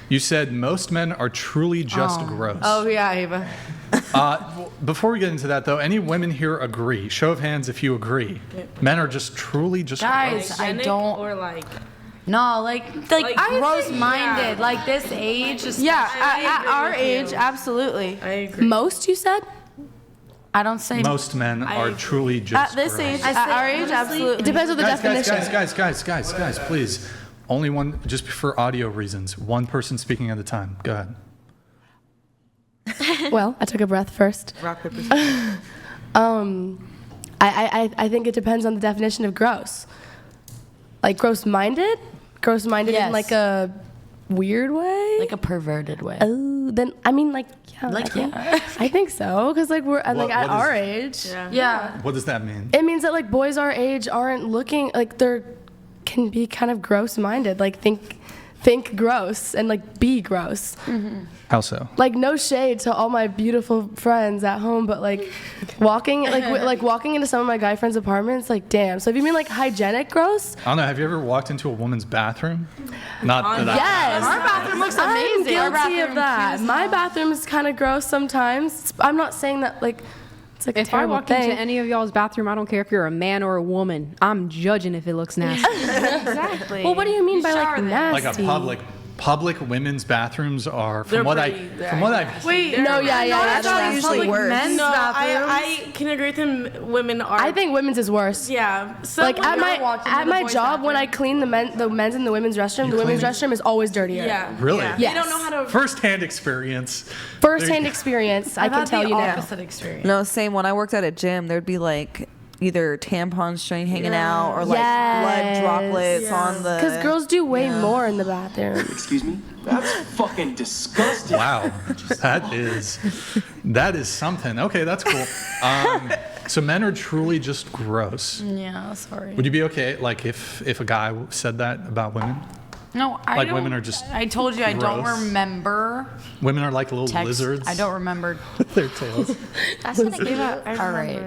You said most men are truly just gross. Oh, yeah, Ava. Before we get into that, though, any women here agree? Show of hands if you agree. Men are just truly just Guys, gross. I don't. Or like, No, like I gross-minded. think, yeah. Like this age. Yeah, I at agree our with age, you. absolutely. I agree. Most, you said? I don't say. Most men are truly just At this gross. age, I at say our age, honestly- absolutely. It depends on the definition. Guys, please. Only one, just for audio reasons. One person speaking at a time. Go ahead. Well, I took a breath first. Rock, paper, scissors. I think it depends on the definition of gross. Like gross-minded? Gross-minded Yes. in like a weird way? Like a perverted way. Oh, then I mean like yeah, Like, I think so because like we're like at what our is- age. Yeah. What does that mean? It means that like boys our age aren't looking like they're can be kind of gross-minded. Like think gross and like be gross. How so? Like no shade to all my beautiful friends at home, but like walking like walking into some of my guy friends' apartments, like damn. So if you mean like hygienic gross, I don't know. Have you ever walked into a woman's bathroom? Not that I- yes. Our bathroom looks I'm amazing. Our guilty bathroom of that. My bathroom is kind of gross sometimes. I'm not saying that like it's like a If I terrible walk thing. into any of y'all's bathroom, I don't care if you're a man or a woman. I'm judging if it looks nasty. Exactly. Well, what do you mean by shower like there. nasty? like a public women's bathrooms are They're from what pretty- I've Wait, No, yeah, That's not usually public worse. men's No, bathrooms. I can agree with him. Women are. I think women's is worse. Yeah. Some Like at women walked into the my boys' job when I bathroom. clean the men's and the women's restroom, You the women's clean- restroom is always dirtier. Yeah. Really? Yeah. Yes. They don't know how to. first-hand experience. First-hand experience, I I've can had tell the you now. opposite experience. No, same. When I worked at a gym, there'd be like either tampon string hanging out or like Yes. blood droplets on the. Because girls do way more in the bathroom. Excuse me? That's fucking disgusting. Wow, that is something. Okay, that's cool. So men are truly just gross. Yeah, sorry. Would you be okay, like if a guy said that about women? No, I Like don't. women are just I told you I don't gross? remember Women are like little text. lizards. I don't remember. their tails. That's what I gave up. All right.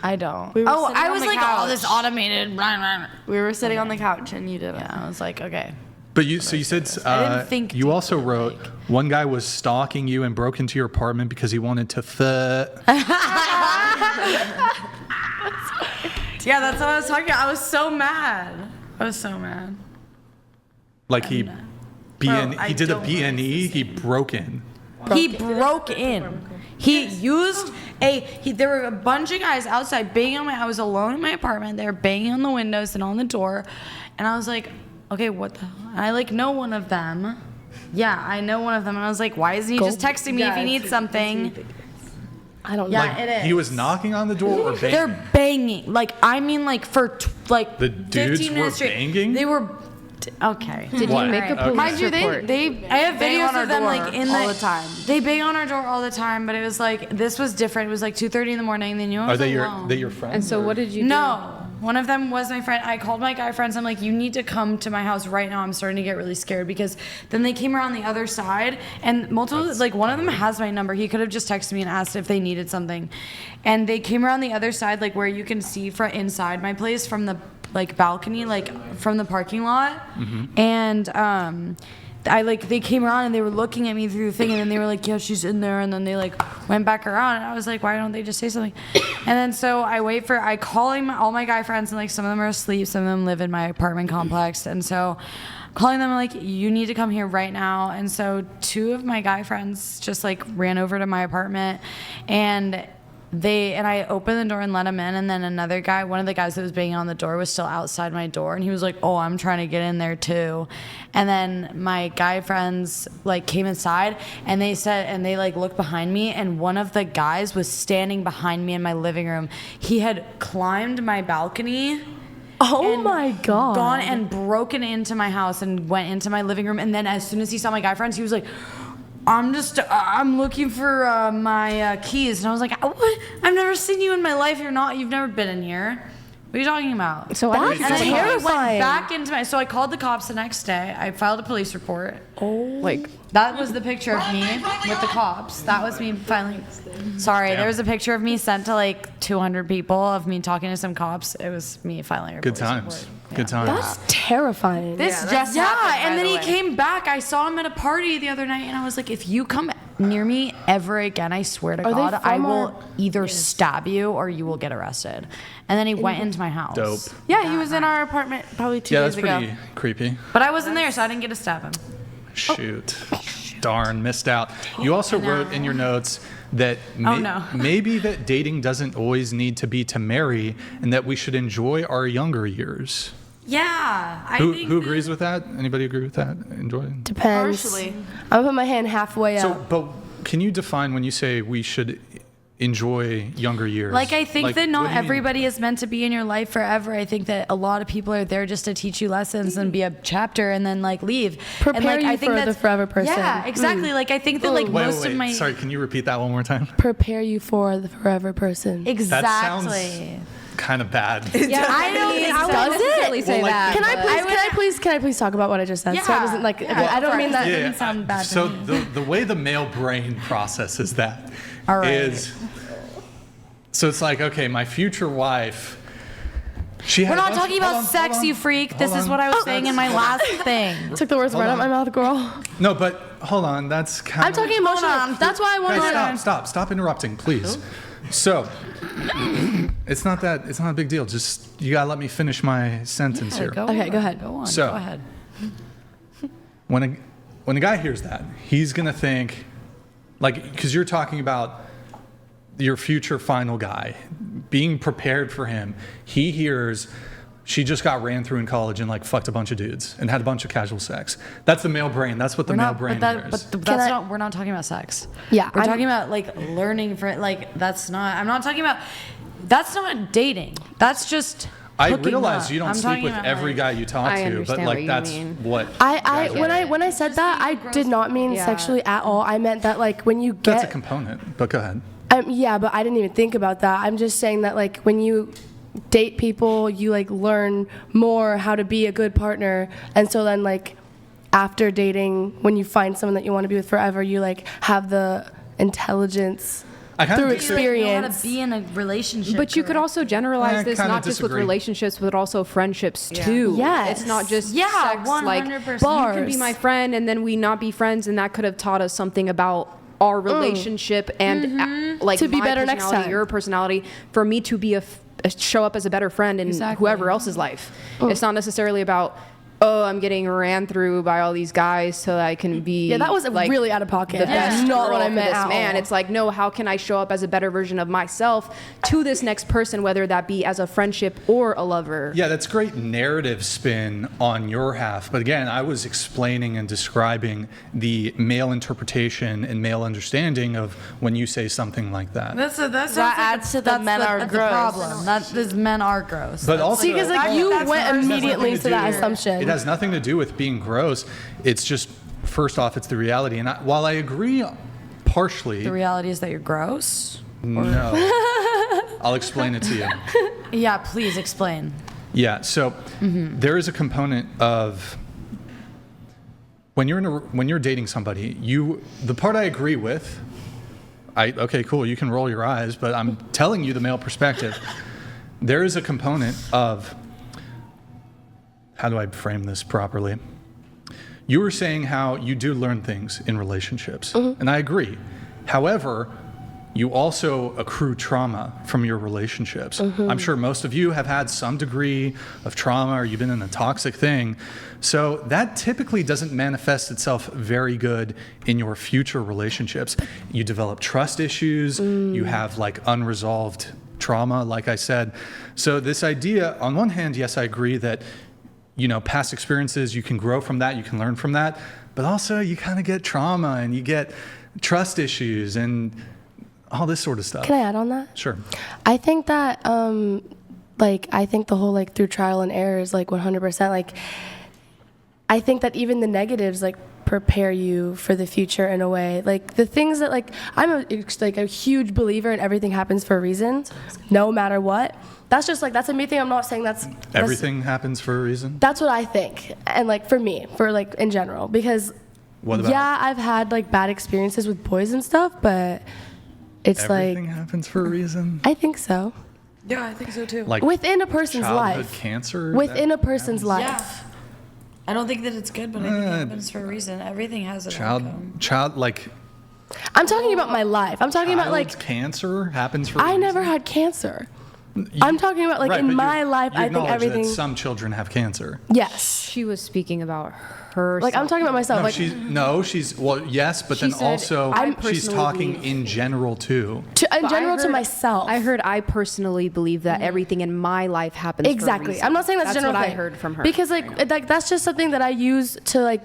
I don't. We were Oh, sitting I on was the like, couch. oh, this automated. Blah, blah, blah. We were sitting on the couch and you didn't. Yeah, I was like, okay. But you said I didn't think you to, also wrote one guy was stalking you and broke into your apartment because he wanted to Yeah, that's what I was talking about. I was so mad. like he I did a don't BNE, he broke in. He broke in. He used there were a bunch of guys outside banging on I was alone in my apartment. They were banging on the windows and on the door. And I was like, okay, what the hell? I like know one of them. Yeah, I know one of them. And I was like, why isn't he just texting me if he needs something? I don't know. Yeah, Like it is. he was knocking on the door or banging. They're banging. Like, I mean, like, for, like, The dudes 15 were minutes straight. banging? They were, okay. Did What? you make a Okay. police Mind you, report? I have bang on videos our of them, door like, in all the time. They bang on our door all the time, but it was, like, this was different. It was, like, 2:30 in the morning. They knew I Are was they alone. your friends? And so or- what did you do? No. One of them was my friend. I called my guy friends. I'm like, you need to come to my house right now. I'm starting to get really scared because then they came around the other side and multiple, like one of them has my number. He could have just texted me and asked if they needed something. And they came around the other side, like where you can see from inside my place from the like balcony, like from the parking lot. And, they came around and they were looking at me through the thing and then they were like, yeah, she's in there. And then they like went back around and I was like, why don't they just say something? And then so I call all my guy friends and like some of them are asleep. Some of them live in my apartment complex. And so calling them like, you need to come here right now. And so two of my guy friends just like ran over to my apartment and I opened the door and let him in, and then another guy, one of the guys that was banging on the door was still outside my door, and he was like, oh, I'm trying to get in there too. And then my guy friends like came inside and they like looked behind me, and one of the guys was standing behind me in my living room. He had climbed my balcony. Oh and my God. Gone and broken into my house and went into my living room, and then as soon as he saw my guy friends, he was like, I'm looking for my keys. And I was like, what? I've never seen you in my life. You've never been in here. What are you talking about? So That's And then he terrifying. went back into so I called the cops the next day. I filed a police report. like That was the picture of me with the cops. That was me finally. Sorry, there was a picture of me sent to like 200 people of me talking to some cops. It was me filing a Good police times. report. Good times. That's terrifying. This Yeah, just that's- happened. by And then the he way. came back. I saw him at a party the other night, and I was like, if you come near me ever again, I swear to Are they God, I from will our- either stab you or you will get arrested. And then he went into my house. Dope. Yeah, he was in our apartment probably 2 Yeah, days that's ago. pretty creepy. But I wasn't there, so I didn't get to stab him. Shoot. Darn, missed out. You also wrote in your notes that no. maybe that dating doesn't always need to be to marry and that we should enjoy our younger years. Yeah, I Who think agrees with that? Anybody agree with that? Enjoy? Depends. Partially. I'm gonna put my hand halfway So, up. but can you define when you say we should enjoy younger years? Like, I think that what not do you mean? everybody is meant to be in your life forever. I think that a lot of people are there just to teach you lessons and be a chapter and then like leave. Prepare and, like, you I think for the that's- forever person. Yeah, exactly. Like I think that like Wait, most wait, of my Sorry, can you repeat that one more time? Prepare you for the forever person. exactly. Kind of bad. Yeah, I don't think I so. wouldn't Does it? necessarily say Well, like- that. Can I but- please can I please talk about what I just said? So it doesn't like Yeah, I don't mean that. It didn't sound bad to So me. the way the male brain processes that All right. is, so it's like, okay, my future wife, she had We're a not bunch- talking hold about on, sex, hold on, you freak. hold This is on. what I was saying in my last thing. Took the words right out of my mouth, girl. No, but hold on, that's kind I'm talking emotional. That's why I wanted Guys, to. stop interrupting, please. So, it's not a big deal. Just you gotta let me finish my sentence here. Okay, go ahead. Go on. So- Go ahead. When a guy hears that, he's gonna think, like, because you're talking about your future final guy, being prepared for him. He hears she just got ran through in college and like fucked a bunch of dudes and had a bunch of casual sex. That's the male brain. That's what the We're male not, brain but, that, hears. but that's I- not. We're not talking about sex. Yeah, we're I'm- talking about like learning for like. That's not. I'm not talking about. That's not dating. That's just. I hooking realize up. you don't I'm sleep talking with about, every like- guy you talk I to, but understand like what you that's mean. what I guys when I said that I did not mean Yeah. sexually at all. I meant that like when you that's a get component. But go ahead. yeah, but I didn't even think about that. I'm just saying that like when you date people, you like learn more how to be a good partner, and so then like after dating, when you find someone that you want to be with forever, you like have the intelligence I kind through of You know how to experience. be in a relationship. But you could correct? also generalize I this kinda not just with disagree. relationships, but also friendships too. Yes. It's not just Yeah, sex. Like 100%. you can be my friend, and then we not be friends, and that could have taught us something about our relationship and like To be my better next personality, time. your personality, for me to be show up as a better friend in Exactly. whoever else's life. It's not necessarily about. Oh, I'm getting ran through by all these guys so that I can be. Yeah, that was like, really out of pocket. the That's best not what girl I for meant this at man. all. It's like, no, how can I show up as a better version of myself to this next person, whether that be as a friendship or a lover? Yeah, that's great narrative spin on your half. But again, I was explaining and describing the male interpretation and male understanding of when you say something like that. That adds to the men are that's gross. The problem. That is men are gross. But also, See, because like you that's went the first- immediately It has to that nothing to do- assumption. It has nothing to do with being gross. It's just, first off, it's the reality. And while I agree partially, the reality is that you're gross. no. I'll explain it to you. Yeah, please explain. Yeah, so there is a component of when you're dating somebody, the part I agree with, okay, cool, you can roll your eyes, but I'm telling you the male perspective. There is a component of, how do I frame this properly? You were saying how you do learn things in relationships, and I agree. However, you also accrue trauma from your relationships. I'm sure most of you have had some degree of trauma or you've been in a toxic thing. So that typically doesn't manifest itself very good in your future relationships. You develop trust issues, you have like unresolved trauma, like I said. So this idea, on one hand, yes, I agree that past experiences, you can grow from that, you can learn from that, but also you kind of get trauma and you get trust issues and all this sort of stuff. Can I add on that? Sure. I think that, I think the whole, like, through trial and error is, like, 100%. Like, I think that even the negatives, like, prepare you for the future in a way. Like, the things that, like, I'm a huge believer in everything happens for a reason, no matter what. That's just, like, that's a me thing. I'm not saying that's Everything happens for a reason. That's what I think. And, like, for me, like, in general. Because, What about yeah, I've had, like, bad experiences with boys and stuff, but it's, everything like, happens for a reason? I think so. Yeah, I think so too. Like within a person's childhood life. cancer. Within that a person's life. Yeah. I don't think that it's good, but I think it happens for a reason. Everything has an outcome. Child like I'm talking about my life. I'm talking about like child's cancer happens for. a I reason. never had cancer. I'm talking about like Right, in but my you life. I think acknowledge everything. That some children have cancer. Yes. She was speaking about her. Like I'm talking about myself. No, Like she's well, yes, but She then said, also "I she's personally talking believe-" in general too. in But general to myself. I heard I personally believe that everything in my life happens Exactly. for a reason. I'm not saying that's general what thing. I heard from her. Because like that's just something that I use to like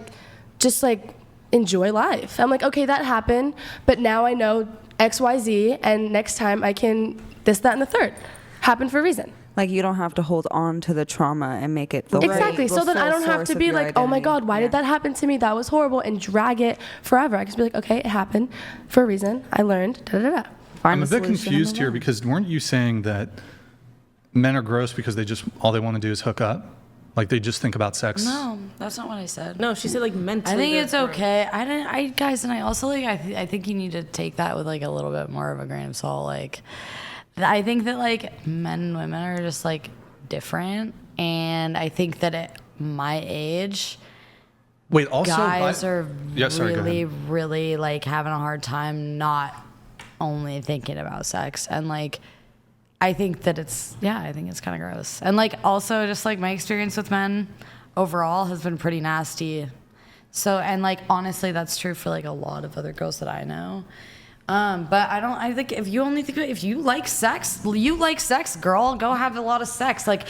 just like enjoy life. I'm like, okay, that happened, but now I know X, Y, Z, and next time I can this, that, and the third. Happened for a reason. Like you don't have to hold on to the trauma and make it the Exactly. the So then I sole don't have source to of be your like, oh my identity. God, why did that happen to me? That was horrible, and drag it forever. I can just be like, okay, it happened for a reason. I learned. Da da da. Find I'm a the bit solution and confused move here on. because weren't you saying that men are gross because they just all they want to do is hook up? Like they just think about sex. No, that's not what I said. No, she said like mentally. I think it's they're- okay. Guys, and I also like, I think you need to take that with like a little bit more of a grain of salt. Like, I think that like men and women are just like different. And I think that at my age, Wait, also guys are Yeah, sorry, go really, ahead. really like having a hard time not only thinking about sex. And like, I think that I think it's kind of gross. And like, also just like my experience with men overall has been pretty nasty. So, and like, honestly, that's true for like a lot of other girls that I know. But I think if you like sex, girl, go have a lot of sex. Like,